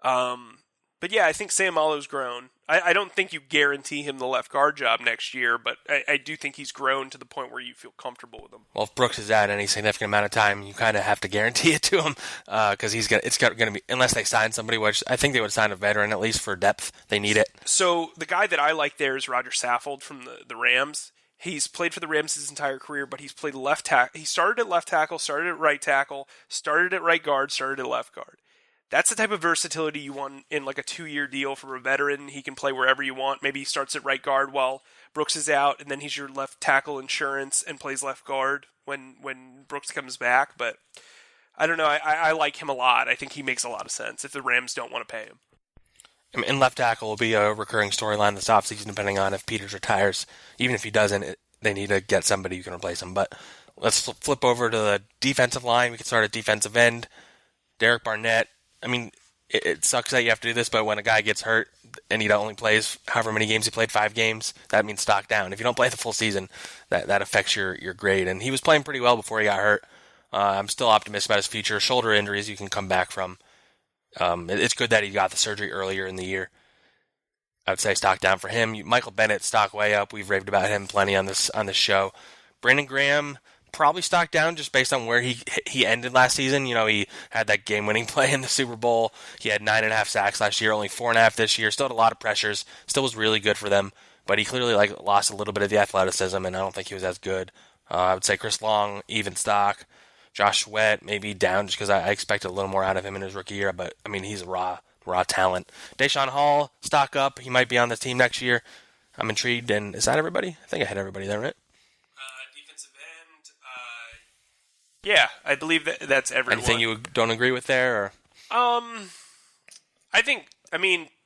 S2: But yeah, I think Seumalo's grown. I don't think you guarantee him the left guard job next year, but I do think he's grown to the point where you feel comfortable with him.
S1: Well, if Brooks is out any significant amount of time, you kind of have to guarantee it to him because it's going to be, unless they sign somebody, which I think they would sign a veteran at least for depth. They need it.
S2: So the guy that I like there is Roger Saffold from the Rams. He's played for the Rams his entire career, but he's played left tackle. He started at left tackle, started at right tackle, started at right guard, started at left guard. That's the type of versatility you want in like a 2-year deal for a veteran. He can play wherever you want. Maybe he starts at right guard while Brooks is out, and then he's your left tackle insurance and plays left guard when Brooks comes back. But I don't know. I like him a lot. I think he makes a lot of sense if the Rams don't want to pay him.
S1: And left tackle will be a recurring storyline this offseason, depending on if Peters retires. Even if he doesn't, they need to get somebody who can replace him. But let's flip over to the defensive line. We can start at defensive end. Derek Barnett. It sucks that you have to do this, but when a guy gets hurt and he only plays however many games he played, 5 games, that means stock down. If you don't play the full season, that affects your grade. And he was playing pretty well before he got hurt. I'm still optimistic about his future. Shoulder injuries you can come back from. It's good that he got the surgery earlier in the year. I would say stock down for him. Michael Bennet, stock way up. We've raved about him plenty on this show. Brandon Graham, probably stock down just based on where he ended last season. He had that game-winning play in the Super Bowl. He had 9.5 sacks last year, only 4.5 this year. Still had a lot of pressures. Still was really good for them, but he clearly lost a little bit of the athleticism, and I don't think he was as good. I would say Chris Long, even stock. Josh Sweat, maybe down just because I expected a little more out of him in his rookie year, but he's a raw talent. Deshaun Hall, stock up. He might be on this team next year. I'm intrigued, and is that everybody? I think I had everybody there, right?
S2: Yeah, I believe that's everyone.
S1: Anything you don't agree with there? Or?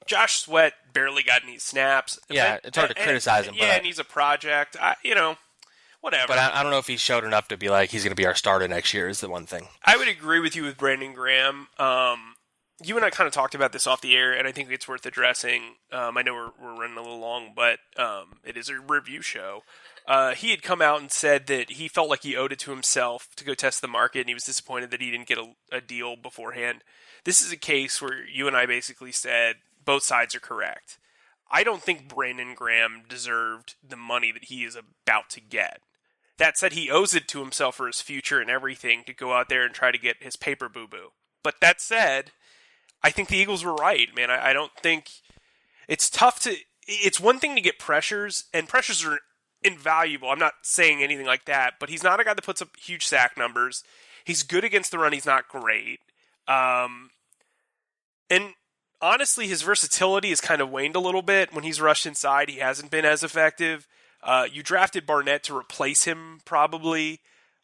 S2: Josh Sweat barely got any snaps.
S1: Yeah, it's hard to criticize him.
S2: Yeah, and he's a project. Whatever.
S1: But I don't know if he showed enough to be like he's going to be our starter next year is the one thing.
S2: I would agree with you with Brandon Graham. You and I kind of talked about this off the air, and I think it's worth addressing. I know we're running a little long, but it is a review show. He had come out and said that he felt like he owed it to himself to go test the market, and he was disappointed that he didn't get a deal beforehand. This is a case where you and I basically said both sides are correct. I don't think Brandon Graham deserved the money that he is about to get. That said, he owes it to himself for his future and everything to go out there and try to get his paper boo-boo. But that said, I think the Eagles were right, man. I don't think... It's tough to... It's one thing to get pressures, and pressures are invaluable. I'm not saying anything like that, but he's not a guy that puts up huge sack numbers. He's good against the run. He's not great. And honestly, his versatility has kind of waned a little bit. When he's rushed inside, he hasn't been as effective. You drafted Barnett to replace him, probably.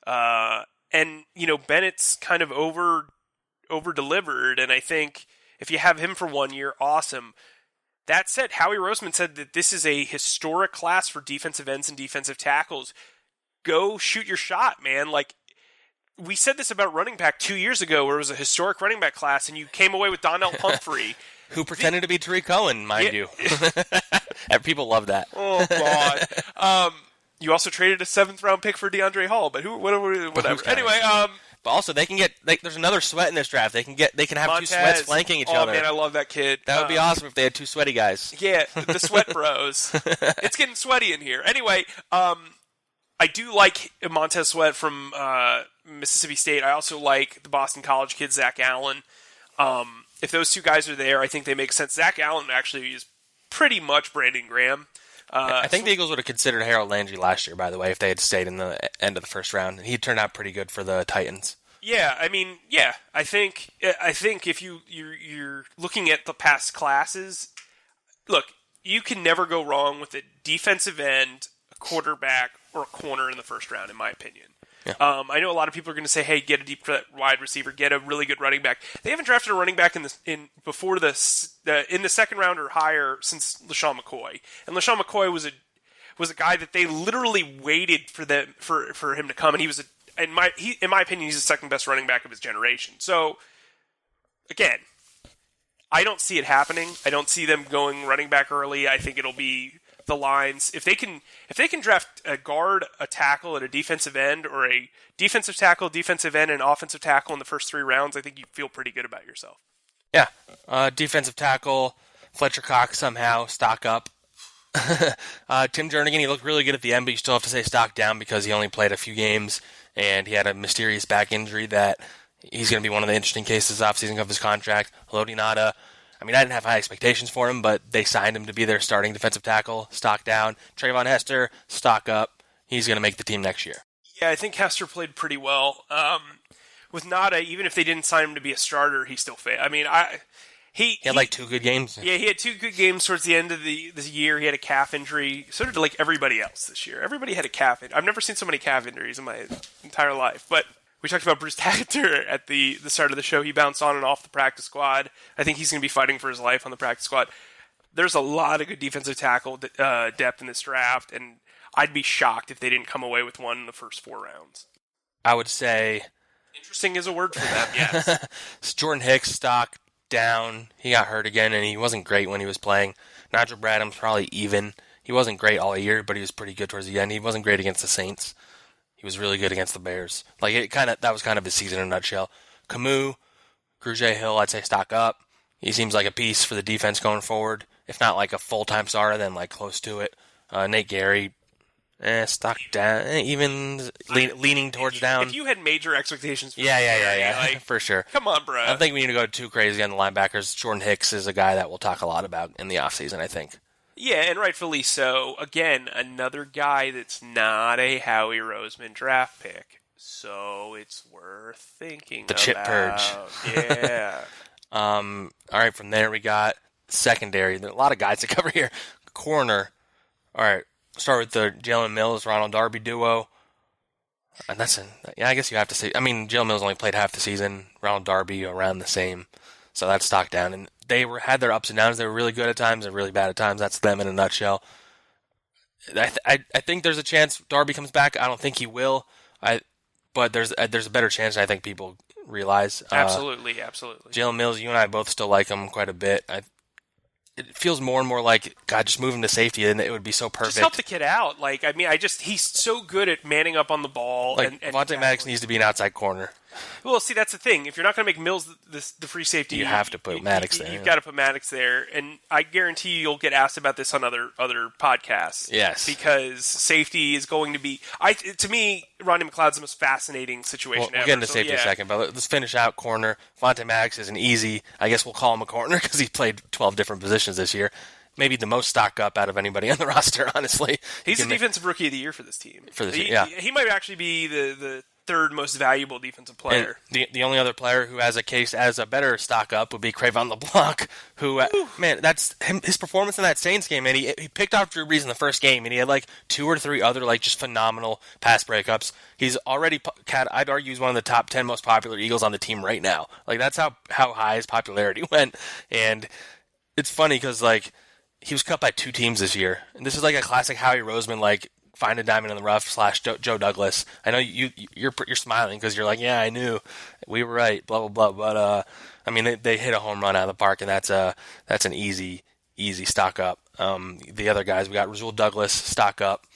S2: And, Bennett's kind of over-delivered, and I think if you have him for 1 year, awesome. That said, Howie Roseman said that this is a historic class for defensive ends and defensive tackles. Go shoot your shot, man. Like, we said this about running back 2 years ago where it was a historic running back class and you came away with Donnell Humphrey.
S1: Who pretended to be Tariq Cohen, mind you. And people love that.
S2: Oh, God. You also traded a 7th-round pick for DeAndre Hall, but whatever. Anyway,
S1: but also they can get. There's another sweat in this draft. They can have Montez, 2 sweats flanking each other.
S2: Oh man, I love that kid.
S1: That would be awesome if they had 2 sweaty guys.
S2: Yeah, the sweat bros. It's getting sweaty in here. Anyway, I do like Montez Sweat from Mississippi State. I also like the Boston College kid Zach Allen. If those 2 guys are there, I think they make sense. Zach Allen actually is pretty much Brandon Graham.
S1: I think the Eagles would have considered Harold Landry last year, by the way, if they had stayed in the end of the first round. He turned out pretty good for the Titans.
S2: Yeah, I mean, I think if you're looking at the past classes, look, you can never go wrong with a defensive end, a quarterback, or a corner in the first round, in my opinion.
S1: Yeah.
S2: I know a lot of people are going to say, "Hey, get a deep wide receiver, get a really good running back." They haven't drafted a running back in the second round or higher since LaShawn McCoy, and LaShawn McCoy was a guy that they literally waited for him to come, and he was in my opinion, he's the second best running back of his generation. So again, I don't see it happening. I don't see them going running back early. I think it'll be the lines. If they can draft a guard, a tackle, and a defensive end, or a defensive tackle, defensive end, and offensive tackle in the first 3 rounds, I think you feel pretty good about yourself.
S1: Yeah. Defensive tackle, Fletcher Cox somehow, stock up. Tim Jernigan, he looked really good at the end, but you still have to say stock down because he only played a few games, and he had a mysterious back injury that he's going to be one of the interesting cases offseason of his contract. Haloti Ngata, I mean, I didn't have high expectations for him, but they signed him to be their starting defensive tackle. Stock down. Trayvon Hester, stock up. He's going to make the team next year.
S2: Yeah, I think Hester played pretty well. With Ngata, even if they didn't sign him to be a starter, he still failed. I mean, he had
S1: like 2 good games.
S2: Yeah, he had 2 good games towards the end of this year. He had a calf injury. So did like everybody else this year. Everybody had a calf injury. I've never seen so many calf injuries in my entire life. But we talked about Bruce Taggart at the start of the show. He bounced on and off the practice squad. I think he's going to be fighting for his life on the practice squad. There's a lot of good defensive tackle depth in this draft, and I'd be shocked if they didn't come away with one in the first 4 rounds.
S1: I would say...
S2: Interesting is a word for them, yes.
S1: Jordan Hicks, stock down. He got hurt again, and he wasn't great when he was playing. Nigel Bradham's probably even. He wasn't great all year, but he was pretty good towards the end. He wasn't great against the Saints. He was really good against the Bears. That was kind of his season in a nutshell. Camus, Grugier Hill, I'd say stock up. He seems like a piece for the defense going forward. If not like a full-time starter, then like close to it. Nate Gary, stock down, even leaning towards down.
S2: If you had major expectations for
S1: yeah, like, for sure.
S2: Come on, bro.
S1: I don't think we need to go too crazy on the linebackers. Jordan Hicks is a guy that we'll talk a lot about in the offseason, I think.
S2: Yeah, and rightfully so. Again, another guy that's not a Howie Roseman draft pick, so it's worth thinking
S1: the
S2: about.
S1: chip purge.
S2: Yeah.
S1: All right, from there we got secondary. There are a lot of guys to cover here. Corner. All right, start with the Jalen Mills, Ronald Darby duo. And I guess you have to say. I mean, Jalen Mills only played half the season. Ronald Darby around the same, so that's stock down. And they had their ups and downs. They were really good at times and really bad at times. That's them in a nutshell. I think there's a chance Darby comes back. I don't think he will. But there's a better chance. I think people realize.
S2: Absolutely.
S1: Jalen Mills, you and I both still like him quite a bit. It feels more and more like, God, just move him to safety, and it would be so perfect.
S2: Just help the kid out. He's so good at manning up on the ball.
S1: And Vontae Maddox needs to be an outside corner.
S2: Well, see, that's the thing. If you're not going to make Mills the free safety,
S1: you have to put Maddox there.
S2: You've got to put Maddox there, and I guarantee you'll get asked about this on other podcasts.
S1: Yes,
S2: because safety is going to be. To me, Rodney McLeod's the most fascinating situation ever.
S1: We'll get into safety in a second, but let's finish out corner. Vontae Maddox is an easy. I guess we'll call him a corner because he played 12 different positions this year. Maybe the most stock up out of anybody on the roster, honestly.
S2: He's the defensive rookie of the year for this team.
S1: He
S2: might actually be the third most valuable defensive player.
S1: And the only other player who has a case as a better stock up would be Crevon LeBlanc, who, man, that's his performance in that Saints game, man. He picked off Drew Brees in the first game, and he had like 2 or 3 other like just phenomenal pass breakups. He's already, I'd argue, he's one of the top 10 most popular Eagles on the team right now. Like, that's how high his popularity went. And it's funny because, like, he was cut by 2 teams this year. And this is like a classic Howie Roseman, like, find a diamond in the rough / Joe Douglas. I know you're smiling because you're like, yeah, I knew we were right, blah blah blah. But I mean, they hit a home run out of the park, and that's an easy stock up. The other guys, we got Rasul Douglas, stock up.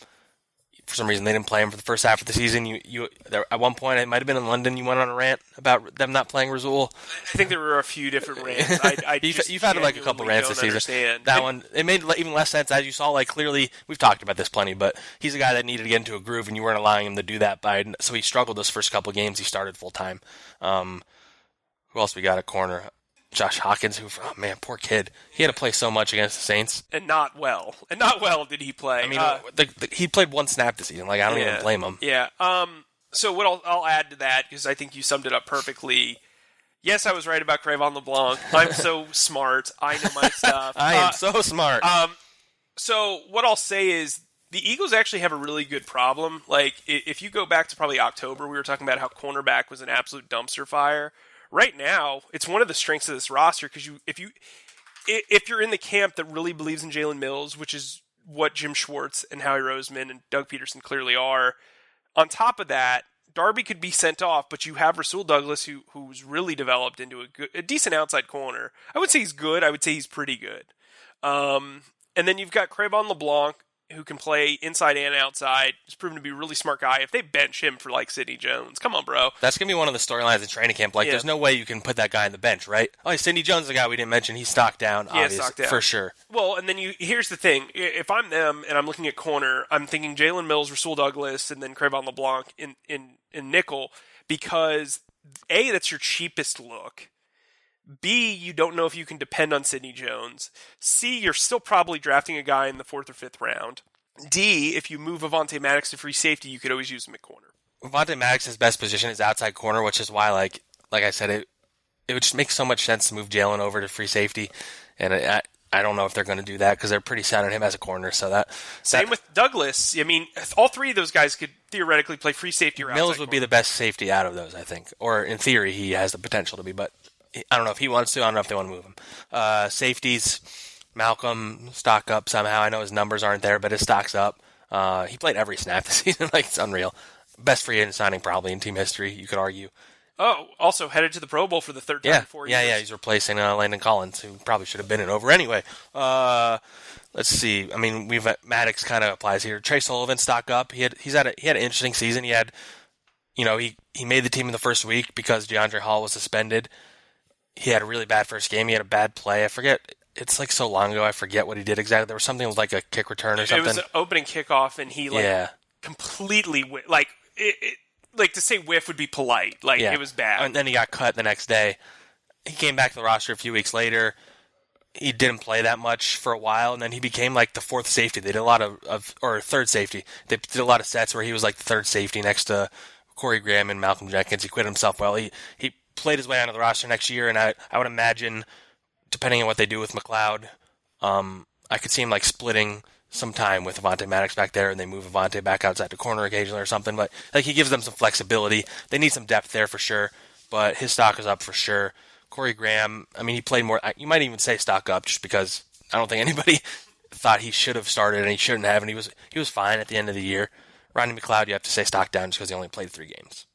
S1: for some reason they didn't play him for the first half of the season. You at one point, it might have been in London, you went on a rant about them not playing Rasul.
S2: I think there were a few different rants.
S1: You've had like a couple rants this season. That one, it made even less sense as you saw. Like clearly, we've talked about this plenty, but he's a guy that needed to get into a groove, and you weren't allowing him to do that. So he struggled those first couple games. He started full time. Who else we got at corner? Josh Hawkins, poor kid. He had to play so much against the Saints.
S2: And not well did he play.
S1: I mean, he played one snap this season. Like, I don't even blame him.
S2: Yeah. So what I'll add to that, because I think you summed it up perfectly. Yes, I was right about Crevon LeBlanc. I'm so smart. I know my stuff.
S1: I am so smart.
S2: So what I'll say is the Eagles actually have a really good problem. Like, if you go back to probably October, we were talking about how cornerback was an absolute dumpster fire. Right now, it's one of the strengths of this roster because if you're in the camp that really believes in Jalen Mills, which is what Jim Schwartz and Howie Roseman and Doug Peterson clearly are, on top of that, Darby could be sent off, but you have Rasul Douglas who's really developed into a decent outside corner. I would say he's good. I would say he's pretty good. And then you've got Crevon LeBlanc, who can play inside and outside. He's proven to be a really smart guy. If they bench him for, like, Sidney Jones, come on, bro.
S1: That's going to be one of the storylines in training camp. Like, there's no way you can put that guy on the bench, right? Oh, Sidney Jones is the guy we didn't mention. He's stocked down, obviously, for sure.
S2: Well, and then here's the thing. If I'm them and I'm looking at corner, I'm thinking Jalen Mills, Rasul Douglas, and then Crevon LeBlanc in nickel because, A, that's your cheapest look. B, you don't know if you can depend on Sidney Jones. C, you're still probably drafting a guy in the 4th or 5th round. D, if you move Avonte Maddox to free safety, you could always use him at corner.
S1: Avonte Maddox's best position is outside corner, which is why, like I said, it would just make so much sense to move Jalen over to free safety. And I don't know if they're going to do that because they're pretty set on him as a corner. So
S2: Same with Douglas. I mean, all three of those guys could theoretically play free safety or outside
S1: Mills would be the best safety out of those, I think. Or in theory, he has the potential to be, but I don't know if he wants to. I don't know if they want to move him. Safeties, Malcolm, stock up somehow. I know his numbers aren't there, but his stock's up. He played every snap this season. Like, it's unreal. Best free agent signing probably in team history, you could argue.
S2: Oh, also headed to the Pro Bowl for the third time in 4 years.
S1: Yeah, he's replacing Landon Collins, who probably should have been it over anyway. Let's see. I mean, Maddox kind of applies here. Trey Sullivan, stock up. He had an interesting season. He had, he made the team in the first week because DeAndre Hall was suspended. He had a really bad first game. He had a bad play. I forget. It's like so long ago. I forget what he did exactly. There was something with like a kick return or something. It was
S2: an opening kickoff, and he completely like to say whiff would be polite. It was bad.
S1: And then he got cut the next day. He came back to the roster a few weeks later. He didn't play that much for a while, and then he became like the fourth safety. They did a lot or third safety. They did a lot of sets where he was like the third safety next to Corey Graham and Malcolm Jenkins. He quit himself well. He played his way onto the roster next year, and I would imagine, depending on what they do with McLeod, I could see him like splitting some time with Avonte Maddox back there, and they move Avonte back outside the corner occasionally or something. But like he gives them some flexibility. They need some depth there for sure, but his stock is up for sure. Corey Graham, I mean, he played more. You might even say stock up, just because I don't think anybody thought he should have started and he shouldn't have, and he was fine at the end of the year. Rodney McLeod, you have to say stock down just because he only played 3 games.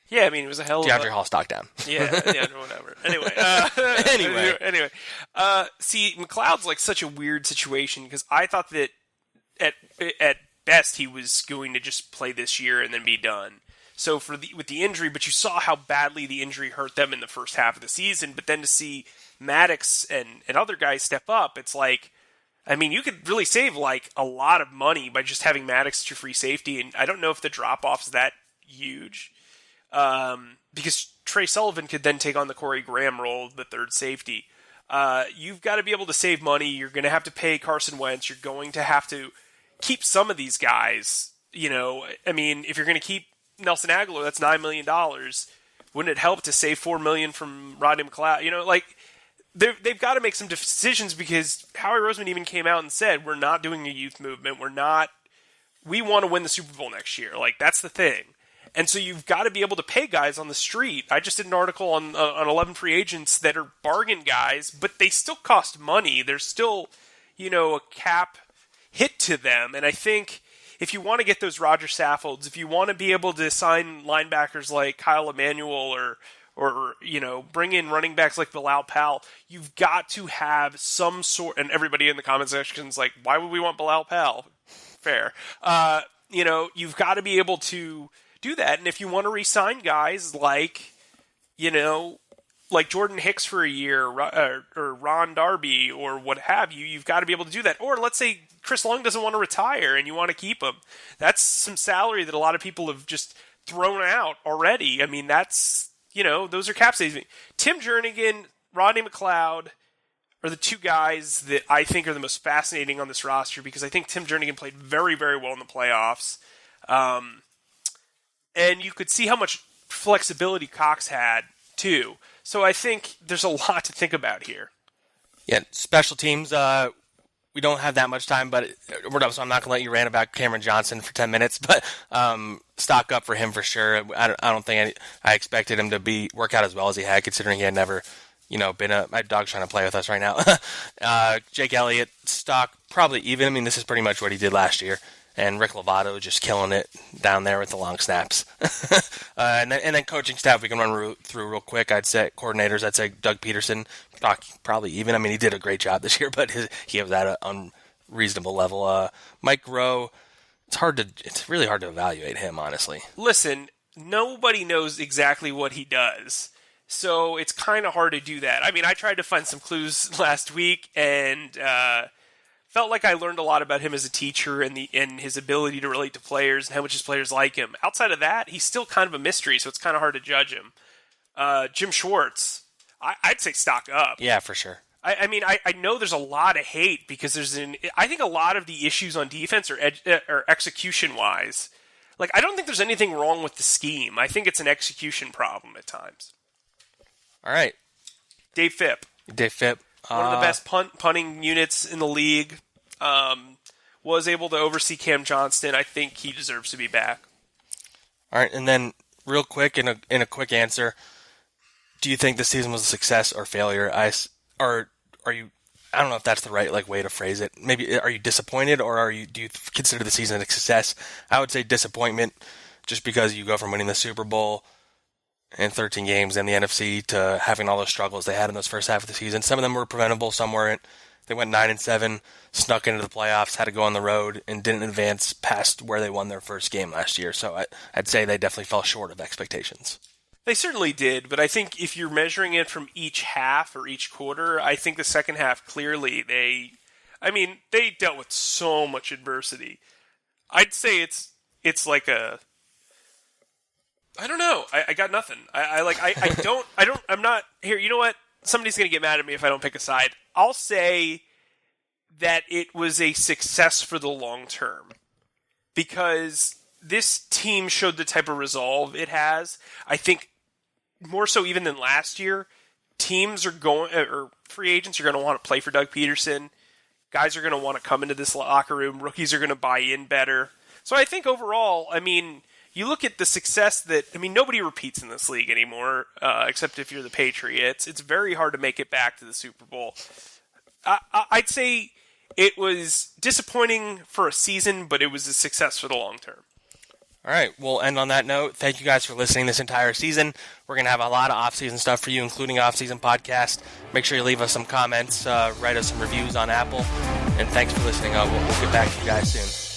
S2: Yeah, I mean, it was a hell of
S1: DeAndre Hall stock down.
S2: Yeah, whatever. Anyway. See, McLeod's like such a weird situation because I thought that at best he was going to just play this year and then be done. So with the injury, but you saw how badly the injury hurt them in the first half of the season. But then to see Maddox and other guys step up, it's like, I mean, you could really save like a lot of money by just having Maddox at your free safety. And I don't know if the drop off's that huge. Because Trey Sullivan could then take on the Corey Graham role, the third safety. You've got to be able to save money. You're going to have to pay Carson Wentz. You're going to have to keep some of these guys. I mean, if you're going to keep Nelson Aguilar, that's $9 million. Wouldn't it help to save $4 million from Rodney McLeod? They've got to make some decisions because Howie Roseman even came out and said, we're not doing a youth movement. We want to win the Super Bowl next year. Like, that's the thing. And so you've got to be able to pay guys on the street. I just did an article on 11 free agents that are bargain guys, but they still cost money. There's still, a cap hit to them. And I think if you want to get those Roger Saffolds, if you want to be able to sign linebackers like Kyle Emanuel or bring in running backs like Bilal Powell, you've got to have some sort. And everybody in the comment section is like, why would we want Bilal Powell? Fair. you've got to be able to do that. And if you want to re-sign guys like Jordan Hicks for a year, or Ron Darby, or what have you, you've got to be able to do that. Or let's say Chris Long doesn't want to retire and you want to keep him. That's some salary that a lot of people have just thrown out already. I mean, that's, those are cap saving. Tim Jernigan, Rodney McLeod are the two guys that I think are the most fascinating on this roster, because I think Tim Jernigan played very, very well in the playoffs. And you could see how much flexibility Cox had, too. So I think there's a lot to think about here.
S1: Yeah, special teams, we don't have that much time, so I'm not going to let you rant about Cameron Johnson for 10 minutes, but stock up for him for sure. I don't think I expected him to work out as well as he had, considering he had never been my dog's trying to play with us right now. Jake Elliott, stock probably even. I mean, this is pretty much what he did last year. And Rick Lovato just killing it down there with the long snaps. And then coaching staff, we can run through real quick. I'd say coordinators, I'd say Doug Peterson, probably even. I mean, he did a great job this year, but he was at an unreasonable level. Mike Rowe, it's really hard to evaluate him, honestly.
S2: Listen, nobody knows exactly what he does. So it's kind of hard to do that. I mean, I tried to find some clues last week and felt like I learned a lot about him as a teacher and his ability to relate to players and how much his players like him. Outside of that, he's still kind of a mystery, so it's kind of hard to judge him. Jim Schwartz, I'd say stock up.
S1: Yeah, for sure.
S2: I mean, I know there's a lot of hate because I think a lot of the issues on defense are execution-wise. Like, I don't think there's anything wrong with the scheme. I think it's an execution problem at times.
S1: All right.
S2: Dave Phipp. One of the best punting units in the league. Was able to oversee Cam Johnston. I think he deserves to be back.
S1: All right, and then real quick, in a quick answer, do you think this season was a success or failure? Are you? I don't know if that's the right way to phrase it. Maybe are you disappointed, or do you consider the season a success? I would say disappointment, just because you go from winning the Super Bowl in 13 games in the NFC to having all those struggles they had in those first half of the season. Some of them were preventable, some weren't. They went 9-7, snuck into the playoffs, had to go on the road, and didn't advance past where they won their first game last year. So I'd say they definitely fell short of expectations.
S2: They certainly did, but I think if you're measuring it from each half or each quarter, I think the second half clearly they dealt with so much adversity. I'd say it's like a I don't know. I got nothing. I'm not here. You know what? Somebody's going to get mad at me if I don't pick a side. I'll say that it was a success for the long term because this team showed the type of resolve it has. I think more so even than last year, teams are or free agents are going to want to play for Doug Peterson. Guys are going to want to come into this locker room. Rookies are going to buy in better. So I think overall, you look at the success nobody repeats in this league anymore, except if you're the Patriots. It's very hard to make it back to the Super Bowl. I'd say it was disappointing for a season, but it was a success for the long term.
S1: All right, we'll end on that note. Thank you guys for listening this entire season. We're going to have a lot of off-season stuff for you, including off-season podcast. Make sure you leave us some comments, write us some reviews on Apple, and thanks for listening. We'll get back to you guys soon.